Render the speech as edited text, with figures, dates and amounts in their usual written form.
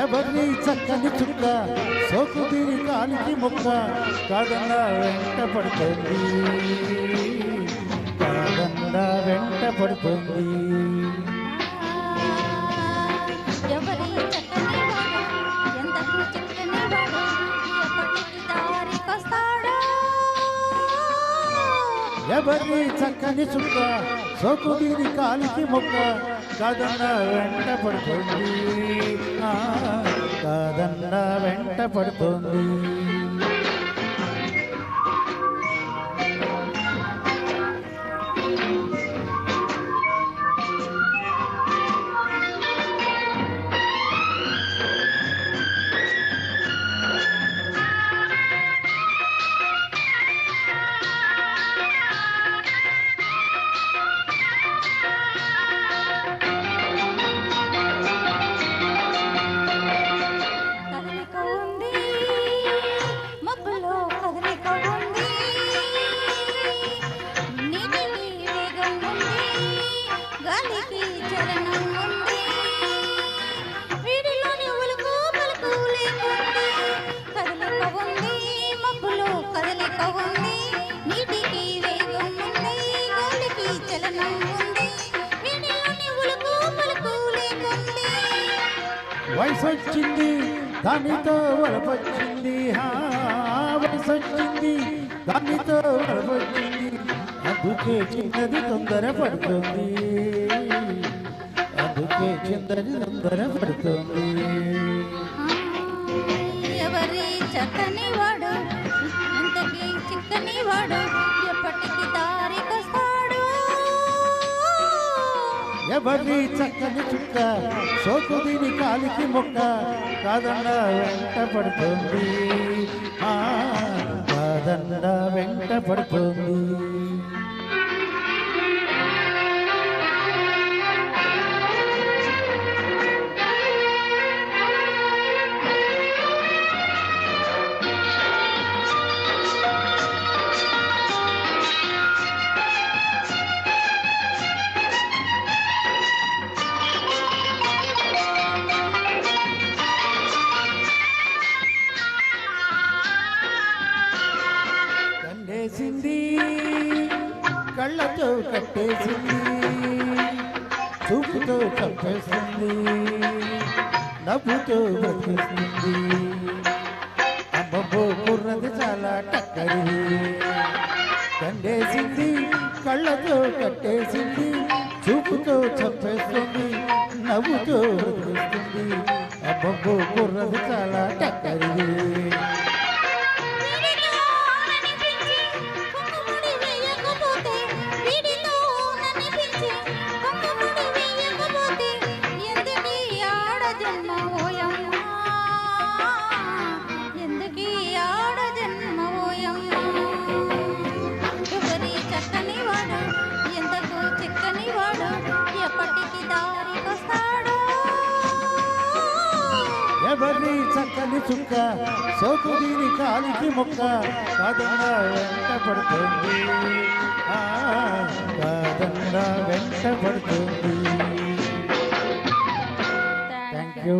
ఎవరి చక్కని చుక్క సోకు తీరి కాలికి మొక్క కాదన్నా వెంట పడుతుంది కాదన్నా వెంట పడుతుంది ఎవరి చక్కని వాడు ఎంతకు చక్కని వాడు ఎప్పటికి దారికొస్తాడో ఎవరి చక్కని చుక్క సోకు తీరి కాలికి మొక్క కాదన్నా వెంట పడుతుంది కాదన్నా వెంట పడుతుంది వయసు వచ్చింది దానితో వలపొచ్చింది వయసు వచ్చింది దానితో వలపొచ్చింది అందుకే చిన్నది తొందర పడుతుంది అందుకే చిన్నది తొందర పడుతుంది ఎవరి చక్కని వాడు ఇంతకీ చిక్కని వాడు ఎప్పటికి దారికొస్తాడు ఎవరి చక్కని చుక్క సోకు దీని కాలికి మొక్క కాదన్నా వెంట పడుతుంది కాదన్నా వెంట పడుతుంది కట్టేసింది కళ్ళతో కట్టేసింది చూపుతో కప్పేస్తుంది నవ్వుతో బ్రతిస్తుంది అమ్మమ్మో కుర్రది చాలా టక్కరి కండేసింది కళ్ళతో కట్టేసింది చూపుతో చంపేస్తుంది నవ్వుతో బ్రతిస్తుంది అమ్మమ్మో కుర్రది చాలా టక్కరి ఎవరి చక్కని చుక్క సోకు దీని కాలికి మొక్క కాదన్నా వెంట పడుతుంది కాదన్నా వెంట పడుతుంది థ్యాంక్ యూ